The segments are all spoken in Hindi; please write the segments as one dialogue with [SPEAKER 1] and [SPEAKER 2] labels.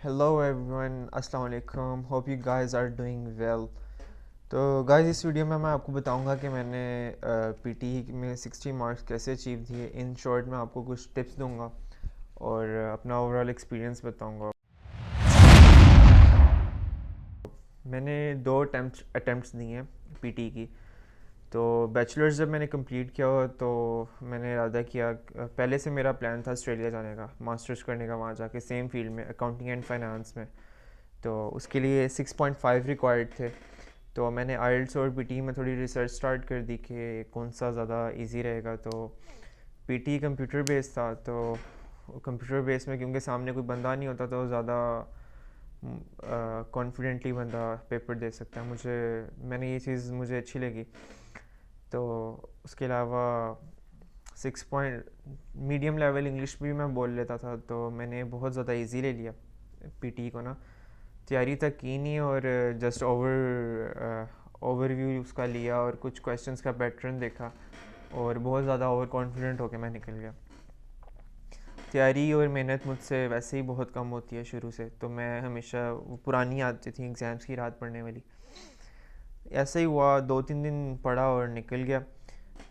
[SPEAKER 1] हेलो एवरीवन, अस्सलाम वालेकुम। Hope you guys are doing well. तो गाइस, इस वीडियो में मैं आपको बताऊंगा कि मैंने पीटी में 60 मार्क्स कैसे अचीव किए। इन शॉर्ट मैं आपको कुछ टिप्स दूंगा और अपना ओवरऑल एक्सपीरियंस बताऊंगा। मैंने दो अटेम्प्ट्स दिए हैं पीटी की। तो बैचलर्स जब मैंने कंप्लीट किया तो मैंने इरादा किया, पहले से मेरा प्लान था ऑस्ट्रेलिया जाने का, मास्टर्स करने का वहाँ जाके सेम फील्ड में, अकाउंटिंग एंड फाइनेंस में। तो उसके लिए 6.5 रिक्वायर्ड थे। तो मैंने आइल्स और पीटी में थोड़ी रिसर्च स्टार्ट कर दी कि कौन सा ज़्यादा इजी रहेगा। तो पीटी कंप्यूटर बेस्ड था, तो कंप्यूटर बेस में क्योंकि सामने कोई बंदा नहीं होता तो ज़्यादा कॉन्फिडेंटली बंदा पेपर दे सकता है। मैंने ये चीज़ मुझे अच्छी लगी। तो उसके अलावा 6 पॉइंट मीडियम लेवल इंग्लिश भी मैं बोल लेता था, तो मैंने बहुत ज़्यादा इजी ले लिया पीटी को ना। तैयारी तक की नहीं और जस्ट ओवरव्यू उसका लिया और कुछ क्वेश्चंस का पैटर्न देखा और बहुत ज़्यादा ओवर कॉन्फिडेंट होकर मैं निकल गया। तैयारी और मेहनत मुझसे वैसे ही बहुत कम होती है शुरू से, तो मैं हमेशा वो पुरानी आदतें थी एग्ज़ाम्स की रात पढ़ने वाली। ऐसा ही हुआ, 2-3 दिन पढ़ा और निकल गया।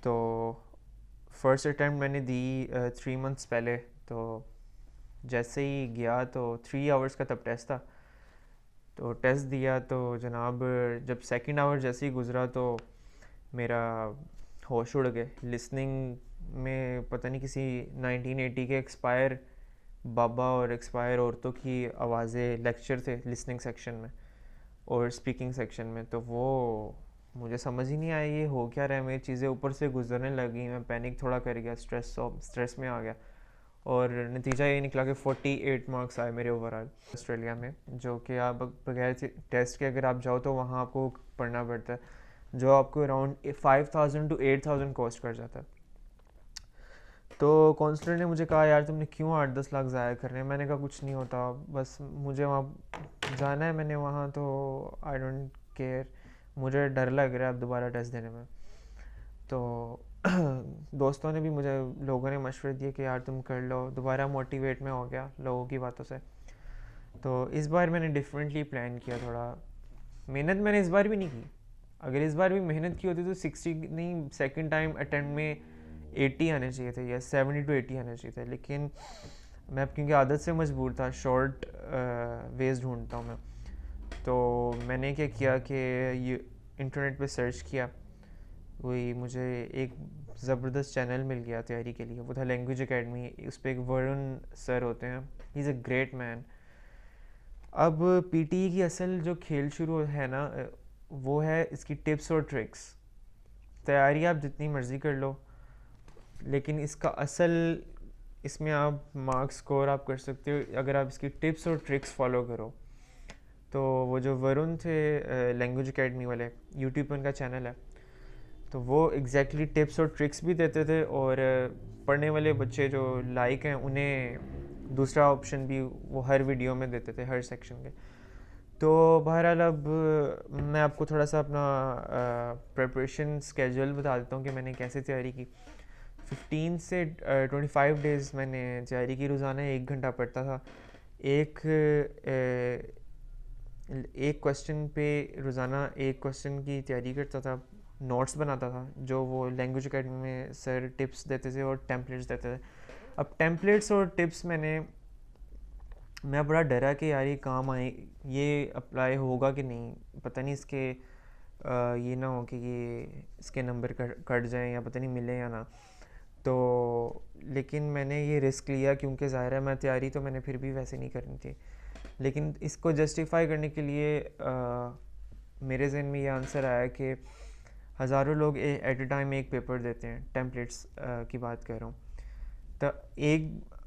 [SPEAKER 1] तो फर्स्ट अटैम्प्ट मैंने दी 3 मंथ्स पहले। तो जैसे ही गया तो 3 आवर्स का तब टेस्ट था। तो टेस्ट दिया तो जनाब, जब सेकंड आवर जैसे ही गुज़रा तो मेरा होश उड़ गए। लिसनिंग में पता नहीं किसी 1980 के एक्सपायर बाबा और एक्सपायर औरतों की आवाज़ें लेक्चर थे लिसनिंग सेक्शन में और स्पीकिंग सेक्शन में। तो वो मुझे समझ ही नहीं आया ये हो क्या रहा है। मेरी चीज़ें ऊपर से गुजरने लगी, मैं पैनिक थोड़ा कर गया, स्ट्रेस में आ गया और नतीजा ये निकला कि 48 मार्क्स आए मेरे ओवरऑल ऑस्ट्रेलिया में। जो कि आप बगैर टेस्ट के अगर आप जाओ तो वहाँ आपको पढ़ना पड़ता है, जो आपको अराउंड 5,000 to 8,000 कॉस्ट कर जाता है। तो काउंसलर ने मुझे कहा, यार तुमने क्यों 8-10 लाख ज़ाया कर रहे हैं। मैंने कहा कुछ नहीं होता, बस मुझे वहाँ जाना है, मैंने वहाँ तो आई डोंट केयर, मुझे डर लग रहा है अब दोबारा टेस्ट देने में। तो दोस्तों ने भी मुझे, लोगों ने मशवरे दिए कि यार तुम कर लो, दोबारा मोटिवेट में हो गया लोगों की बातों से। तो इस बार मैंने डिफरेंटली प्लान किया थोड़ा। मेहनत मैंने इस बार भी नहीं की। अगर इस बार भी मेहनत की होती तो 60 नहीं, सेकंड टाइम अटेम्प्ट में 80 आने चाहिए थे या 70 to 80 आने चाहिए थे। लेकिन मैं अब क्योंकि आदत से मजबूर था, शॉर्ट वेज ढूंढता हूँ मैं। तो मैंने क्या किया कि ये इंटरनेट पे सर्च किया। वही मुझे एक ज़बरदस्त चैनल मिल गया तैयारी के लिए, वो था लैंग्वेज एकेडमी। उस पर एक वरुण सर होते हैं, he is a great man. अब पीटी की असल जो खेल शुरू है ना, वो है इसकी टिप्स और ट्रिक्स। तैयारी आप जितनी मर्ज़ी कर लो, लेकिन इसका असल, इसमें आप मार्क्स स्कोर आप कर सकते हो अगर आप इसकी टिप्स और ट्रिक्स फॉलो करो। तो वो जो वरुण थे लैंग्वेज एकेडमी वाले, यूट्यूब पर उनका चैनल है, तो वो एग्जैक्टली टिप्स और ट्रिक्स भी देते थे और पढ़ने वाले बच्चे जो लाइक हैं उन्हें दूसरा ऑप्शन भी वो हर वीडियो में देते थे, हर सेक्शन के। तो बहरहाल अब मैं आपको थोड़ा सा अपना प्रिपरेशन स्केजूल बता देता हूँ कि मैंने कैसे तैयारी की। 15 से 25 डेज़ मैंने तैयारी की। रोज़ाना 1 घंटा पढ़ता था। एक एक क्वेश्चन पे रोज़ाना एक क्वेश्चन की तैयारी करता था, नोट्स बनाता था जो वो लैंग्वेज एकेडमी में सर टिप्स देते थे और टेम्पलेट्स देते थे। अब टेम्पलेट्स और टिप्स मैं बड़ा डरा कि यार ये काम आए, ये अप्लाई होगा कि नहीं, पता नहीं इसके ये ना हो कि ये इसके नंबर कट जाएँ या पता नहीं मिले या ना। तो लेकिन मैंने ये रिस्क लिया क्योंकि ज़ाहिर है मैं तैयारी तो मैंने फिर भी वैसे नहीं करनी थी। लेकिन इसको जस्टिफाई करने के लिए मेरे जहन में ये आंसर आया कि हज़ारों लोग एट अ टाइम एक पेपर देते हैं, टेम्पलेट्स की बात कर रहा हूँ। तो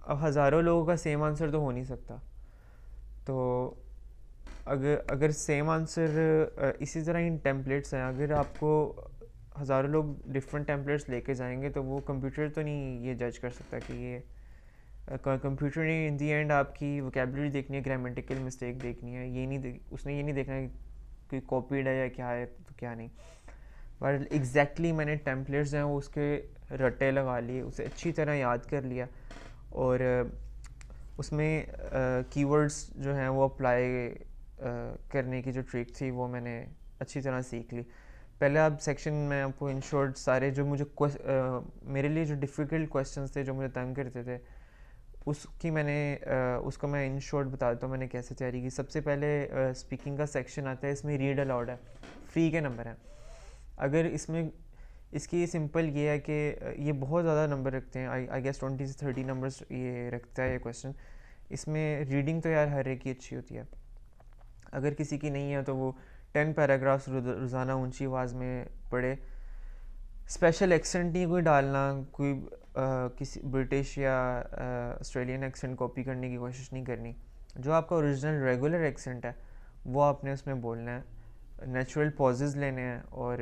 [SPEAKER 1] अब हज़ारों लोगों का सेम आंसर तो हो नहीं सकता। तो अगर अगर सेम आंसर इसी तरह इन टेम्पलेट्स हैं, अगर आपको हज़ारों लोग डिफरेंट टेम्पलेट्स लेके जाएंगे तो वो कंप्यूटर तो नहीं ये जज कर सकता कि ये कंप्यूटर ने इन दी एंड आपकी वोकेबलरी देखनी है, ग्रामेटिकल मिस्टेक देखनी है, उसने ये नहीं देखना है कि कॉपीड है या क्या है तो क्या नहीं। बट एग्जैक्टली मैंने टेम्पलेट्स हैं वो उसके रट्टे लगा लिए, उसे अच्छी तरह याद कर लिया और उसमें कीवर्ड्स जो हैं वो अप्लाई करने की जो ट्रिक थी वो मैंने अच्छी तरह सीख ली। पहले आप सेक्शन में आपको इन शॉर्ट सारे जो मुझे मेरे लिए जो डिफ़िकल्ट क्वेश्चंस थे जो मुझे तंग करते थे उसको मैं इन शॉर्ट बता देता हूँ मैंने कैसे तैयारी की। सबसे पहले स्पीकिंग का सेक्शन आता है, इसमें रीड अलाउड है, फ्री के नंबर हैं। अगर इसमें इसकी सिंपल ये है कि ये बहुत ज़्यादा नंबर रखते हैं, आई गेस 20 से 30 नंबर्स ये रखता है ये क्वेश्चन। इसमें रीडिंग तो यार हर एक की अच्छी होती है, अगर किसी की नहीं है तो वो 10 पैराग्राफ्स रोज़ाना ऊंची आवाज़ में पढ़े। स्पेशल एक्सेंट नहीं कोई डालना, कोई किसी ब्रिटिश या ऑस्ट्रेलियन एक्सेंट कॉपी करने की कोशिश नहीं करनी। जो आपका ओरिजिनल रेगुलर एक्सेंट है वो आपने उसमें बोलना है, नेचुरल पॉजेज लेने हैं और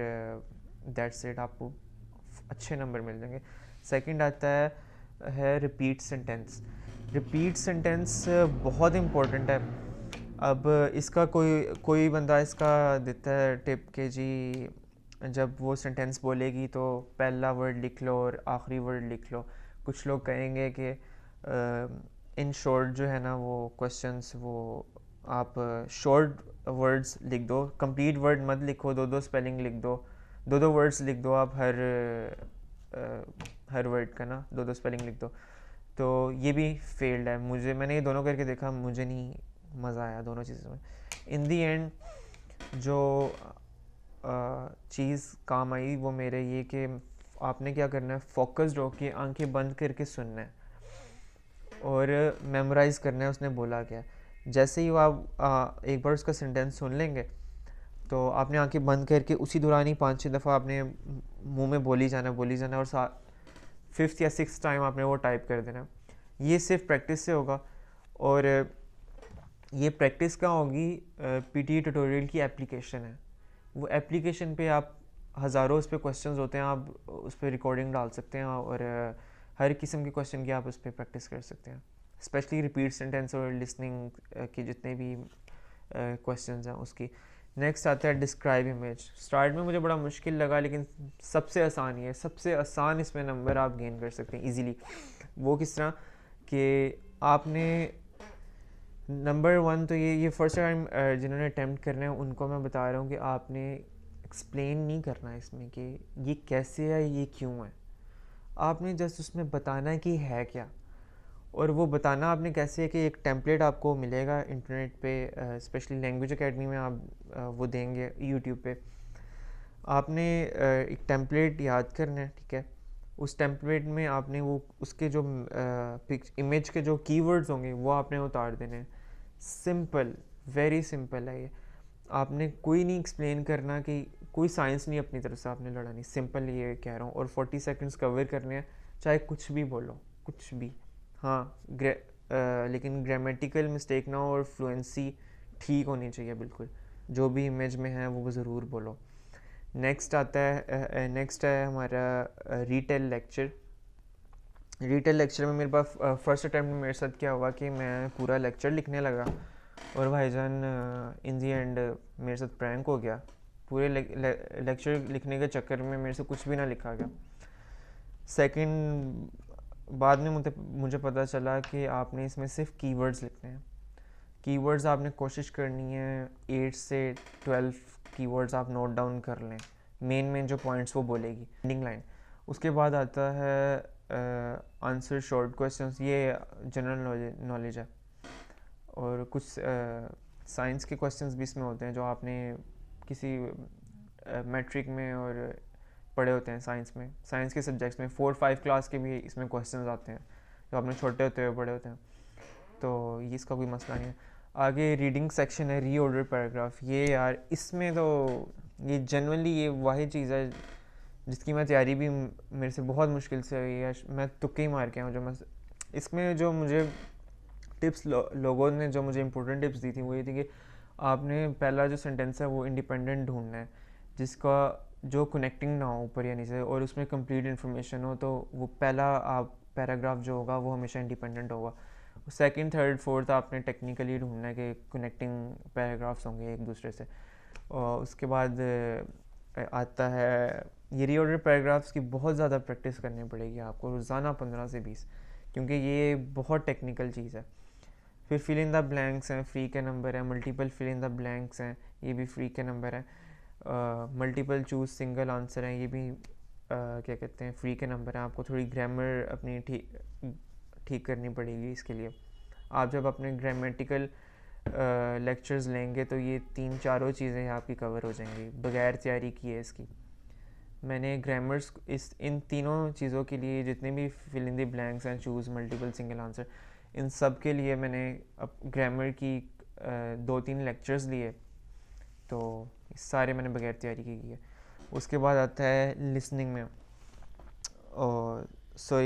[SPEAKER 1] दैट्स इट, आपको अच्छे नंबर मिल जाएंगे। सेकंड आता है रिपीट सेंटेंस। रिपीट सेंटेंस बहुत इम्पोर्टेंट है। अब इसका कोई बंदा इसका देता है टिप के जी जब वो सेंटेंस बोलेगी तो पहला वर्ड लिख लो और आखिरी वर्ड लिख लो। कुछ लोग कहेंगे कि इन शॉर्ट जो है ना वो क्वेश्चंस वो आप शॉर्ट वर्ड्स लिख दो, कंप्लीट वर्ड मत लिखो, दो स्पेलिंग लिख दो, दो वर्ड्स लिख दो आप हर वर्ड का ना दो स्पेलिंग लिख दो। तो ये भी फेल्ड है, मैंने ये दोनों करके देखा, मुझे नहीं मज़ा आया दोनों चीज़ों में। इन दी एंड जो चीज़ काम आई वो मेरे ये कि आपने क्या करना है, फोकस्ड होकर आंखें बंद करके सुनना है और मेमोराइज़ करना है उसने बोला क्या। जैसे ही आप एक बार उसका सेंटेंस सुन लेंगे तो आपने आंखें बंद करके उसी दौरान ही 5-6 दफ़ा आपने मुंह में बोली जाना और 5th या 6th टाइम आपने वो टाइप कर देना। ये सिर्फ प्रैक्टिस से होगा और ये प्रैक्टिस कहाँ होगी, पीटी ट्यूटोरियल की एप्लीकेशन है, वो एप्लीकेशन पे आप हज़ारों उस पर क्वेश्चन होते हैं, आप उस पर रिकॉर्डिंग डाल सकते हैं और हर किस्म के क्वेश्चन की आप उस पर प्रैक्टिस कर सकते हैं, स्पेशली रिपीट सेंटेंस और लिसनिंग के जितने भी क्वेश्चन हैं उसकी। नेक्स्ट आता है डिस्क्राइब इमेज। स्टार्ट में मुझे बड़ा मुश्किल लगा लेकिन सबसे आसान है, सबसे आसान इसमें नंबर आप गेन कर सकते हैं इजीली। वो किस तरह कि आपने नंबर 1 तो ये फर्स्ट टाइम जिन्होंने अटैम्प्ट करना है उनको मैं बता रहा हूँ कि आपने एक्सप्लेन नहीं करना है इसमें कि ये कैसे है, ये क्यों है। आपने जस्ट उसमें बताना है कि है क्या, और वो बताना आपने कैसे है कि एक टेम्पलेट आपको मिलेगा इंटरनेट पे, स्पेशली लैंग्वेज एकेडमी में आप वो देंगे यूट्यूब पे। आपने एक टेम्पलेट याद करना है, ठीक है। उस टेम्पलेट में आपने वो उसके जो इमेज के जो कीवर्ड्स होंगे वो आपने उतार देने हैं। सिंपल, वेरी सिंपल है ये। आपने कोई नहीं एक्सप्लेन करना, कि कोई साइंस नहीं अपनी तरफ से आपने लड़ानी, सिंपल ये कह रहा हूँ। और 40 सेकंड्स कवर करने हैं, चाहे कुछ भी बोलो, कुछ भी। हाँ, लेकिन ग्रामेटिकल मिस्टेक ना हो और फ्लुएंसी ठीक होनी चाहिए बिल्कुल। जो भी इमेज में है वो ज़रूर बोलो। नेक्स्ट है हमारा रिटेल लेक्चर। रिटेल लेक्चर में मेरे पास फर्स्ट अटैम्प्ट में मेरे साथ क्या हुआ कि मैं पूरा लेक्चर लिखने लगा और भाईजान इन दी एंड मेरे साथ प्रैंक हो गया। पूरे लेक्चर लिखने के चक्कर में मेरे से कुछ भी ना लिखा गया। सेकंड, बाद में मुझे पता चला कि आपने इसमें सिर्फ कीवर्ड्स लिखने हैं। कीवर्ड्स आपने कोशिश करनी है 8 से 12 कीवर्ड्स आप नोट डाउन कर लें, मेन जो पॉइंट्स वो बोलेगी एंडिंग लाइन। उसके बाद आता है आंसर शॉर्ट क्वेश्चंस, ये जनरल नॉलेज है। और कुछ साइंस के क्वेश्चंस भी इसमें होते हैं जो आपने किसी मैट्रिक में और पढ़े होते हैं। साइंस के सब्जेक्ट्स में 4-5 क्लास के भी इसमें क्वेश्चंस आते हैं जो आपने छोटे होते हुए पढ़े होते हैं, तो ये इसका कोई मसला नहीं है। आगे रीडिंग सेक्शन है, रीऑर्डर पैराग्राफ। ये यार इसमें तो ये जनरली ये वही चीज़ है जिसकी मैं तैयारी भी मेरे से बहुत मुश्किल से हुई है, मैं तुक्के ही मार के आया हूँ। इसमें जो मुझे टिप्स लोगों ने जो मुझे इंपॉर्टेंट टिप्स दी थी वो ये थी कि आपने पहला जो सेंटेंस है वो इंडिपेंडेंट ढूंढना है, जिसका जो कनेक्टिंग ना हो ऊपर या नीचे और उसमें कंप्लीट इन्फॉर्मेशन हो, तो वो पहला आप पैराग्राफ जो होगा वो हमेशा इंडिपेंडेंट होगा। सेकंड, थर्ड, फोर्थ आपने टेक्निकली ढूंढना है कि कनेक्टिंग पैराग्राफ्स होंगे एक दूसरे से। और उसके बाद आता है ये रीऑर्डर पैराग्राफ्स की बहुत ज़्यादा प्रैक्टिस करनी पड़ेगी आपको रोज़ाना 15 से 20, क्योंकि ये बहुत टेक्निकल चीज़ है। फिर फिल इन द ब्लैंक्स हैं, फ्री के नंबर है, multiple fill in the blanks हैं, ये भी फ्री के नंबर है, मल्टीपल चूज सिंगल आंसर हैं, ये भी क्या कहते हैं फ्री के नंबर हैं। आपको थोड़ी ग्रामर अपनी ठीक करनी पड़ेगी इसके लिए। आप जब अपने ग्रामेटिकल लेक्चर्स लेंगे तो ये 3-4 चीज़ें आपकी कवर हो जाएंगी बगैर तैयारी किए इसकी। मैंने ग्रामर्स इन तीनों चीज़ों के लिए जितने भी फिल इन द ब्लैंक्स हैं, चूज़, मल्टीपल, सिंगल आंसर, इन सब के लिए मैंने अब ग्रामर की 2-3 लेक्चर्स लिए, तो सारे मैंने बगैर तैयारी की है। उसके बाद आता है लिसनिंग में, और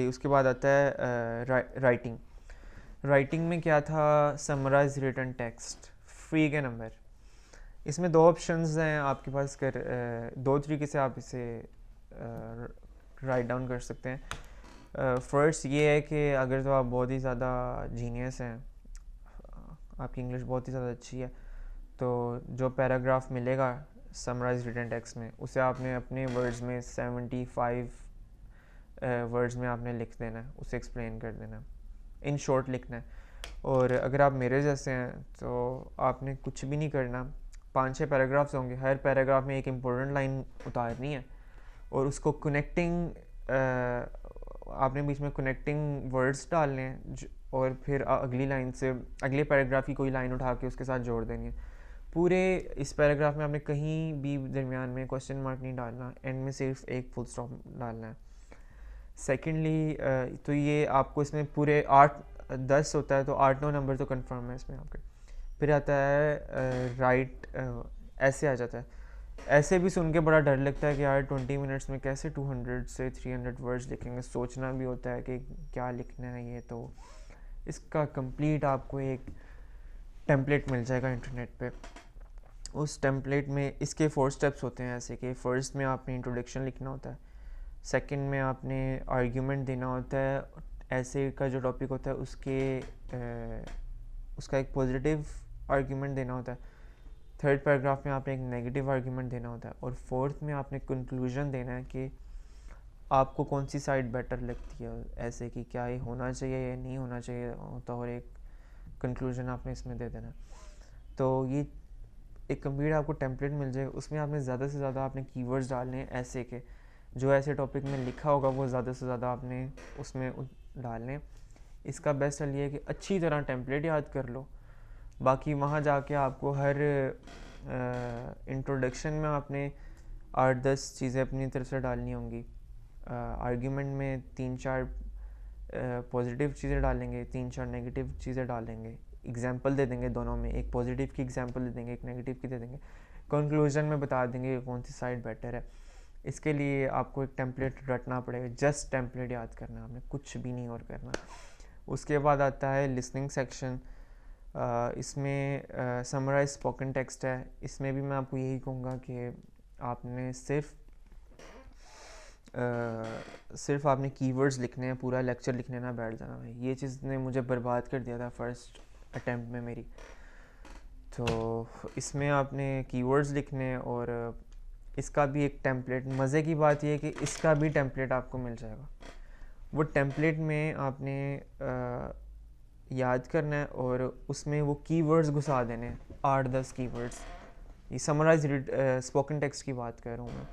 [SPEAKER 1] उसके बाद आता है राइटिंग में क्या था, समराइज रिटन टेक्स्ट, फ्री के नंबर। इसमें 2 ऑप्शंस हैं आपके पास, 2 तरीके से आप इसे राइट डाउन कर सकते हैं। फर्स्ट ये है कि अगर तो आप बहुत ही ज़्यादा जीनियस हैं, आपकी इंग्लिश बहुत ही ज़्यादा अच्छी है, तो जो पैराग्राफ मिलेगा समराइज रिटन टेक्स्ट में, उसे आपने अपने वर्ड्स में 75 वर्ड्स में आपने लिख देना है, उसे एक्सप्लेन कर देना है, इन शॉर्ट लिखना है। और अगर आप मेरे जैसे हैं तो आपने कुछ भी नहीं करना, 5-6 पैराग्राफ्स होंगे, हर पैराग्राफ में एक इम्पोर्टेंट लाइन उतारनी है और उसको कनेक्टिंग आपने बीच में कनेक्टिंग वर्ड्स डालने हैं, और फिर अगली लाइन से अगले पैराग्राफ की कोई लाइन उठा के उसके साथ जोड़ देनी है। पूरे इस पैराग्राफ में आपने कहीं भी दरमियान में क्वेश्चन मार्क नहीं डालना, एंड में सिर्फ एक फुल स्टॉप डालना है। सेकेंडली तो ये आपको इसमें पूरे 8-10 होता है, तो 8-9 नंबर तो कंफर्म है इसमें आपके। फिर आता है राइट, ऐसे आ जाता है। ऐसे भी सुन के बड़ा डर लगता है कि यार 20 मिनट्स में कैसे 200 से 300 वर्ड्स लिखेंगे, सोचना भी होता है कि क्या लिखना है ये। तो इसका कंप्लीट आपको एक टेम्पलेट मिल जाएगा इंटरनेट पे। उस टेम्पलेट में इसके 4 स्टेप्स होते हैं ऐसे कि फर्स्ट में आपने इंट्रोडक्शन लिखना होता है, सेकंड में आपने आर्ग्यूमेंट देना होता है, ऐसे का जो टॉपिक होता है उसका एक पॉजिटिव आर्ग्यूमेंट देना होता है, थर्ड पैराग्राफ में आपने एक नेगेटिव आर्ग्यूमेंट देना होता है, और फोर्थ में आपने कंक्लूजन देना है कि आपको कौन सी साइड बेटर लगती है, ऐसे कि क्या ये होना चाहिए या नहीं होना चाहिए होता, और एक कंक्लूजन आपने इसमें दे देना। तो ये एक कंप्लीट आपको टेम्पलेट मिल जाएगा, उसमें आपने ज़्यादा से ज़्यादा आपने कीवर्ड्स डालने हैं ऐसे के, जो ऐसे टॉपिक में लिखा होगा वो ज़्यादा से ज़्यादा आपने उसमें डालने। इसका बेस्ट हल ये है कि अच्छी तरह टेम्पलेट याद कर लो, बाकी वहाँ जाके आपको हर इंट्रोडक्शन में आपने 8-10 चीज़ें अपनी तरफ से डालनी होंगी। आर्ग्यूमेंट में 3-4 पॉजिटिव चीज़ें डालेंगे, 3-4 नेगेटिव चीज़ें डालेंगे, एग्जांपल दे देंगे दोनों में, एक पॉजिटिव की एग्जांपल दे देंगे, एक नेगेटिव की दे देंगे, कंक्लूजन में बता देंगे कौन सी साइड बेटर है। इसके लिए आपको एक टेम्पलेट रटना पड़ेगा, जस्ट टेम्पलेट याद करना, आपने कुछ भी नहीं और करना। उसके बाद आता है लिसनिंग सेक्शन। इसमें समराइज स्पोकन टेक्स्ट है। इसमें भी मैं आपको यही कहूँगा कि आपने सिर्फ आपने कीवर्ड्स लिखने हैं, पूरा लेक्चर लिखने ना बैठ जाना भाई। ये चीज़ ने मुझे बर्बाद कर दिया था फर्स्ट अटेम्प्ट में मेरी। तो इसमें आपने कीवर्ड्स लिखने, और इसका भी एक टेम्पलेट, मज़े की बात यह है कि इसका भी टेम्पलेट आपको मिल जाएगा। वो टेम्पलेट में आपने याद करना है और उसमें वो कीवर्ड्स घुसा देने हैं, 8-10 कीवर्ड्स। ये समराइज स्पोकन टेक्स्ट की बात कर रहा हूँ मैं।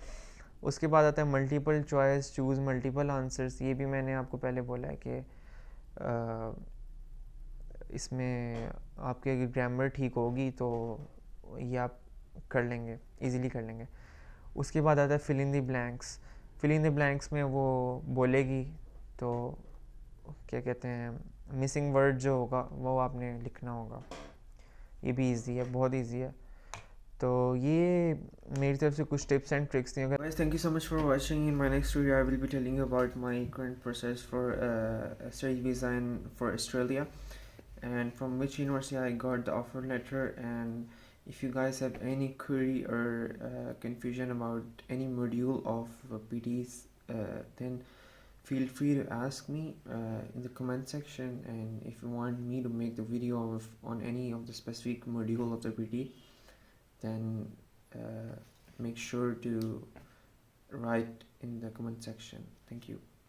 [SPEAKER 1] उसके बाद आता है multiple choice, choose multiple answers. ये भी मैंने आपको पहले बोला है कि इसमें आपकी अगर ग्रामर ठीक होगी तो ये आप कर लेंगे, इजीली कर लेंगे। उसके बाद आता है fill in the blanks. Fill in the blanks में वो बोलेगी तो क्या कहते हैं, मिसिंग वर्ड जो होगा वो आपने लिखना होगा। ये भी इजी है, बहुत इजी है। तो ये मेरी तरफ से कुछ टिप्स एंड ट्रिक्स थी। अगर
[SPEAKER 2] Guys, thank you so much for watching. In my next video I will be telling you about my current process for study visa for Australia, and from which university I got the offer letter. And if you guys have any query or confusion about any module of PTs, then feel free to ask me in the comment section. And if you want me to make the video on any of the specific module of the PT, then make sure to write in the comment section. Thank you.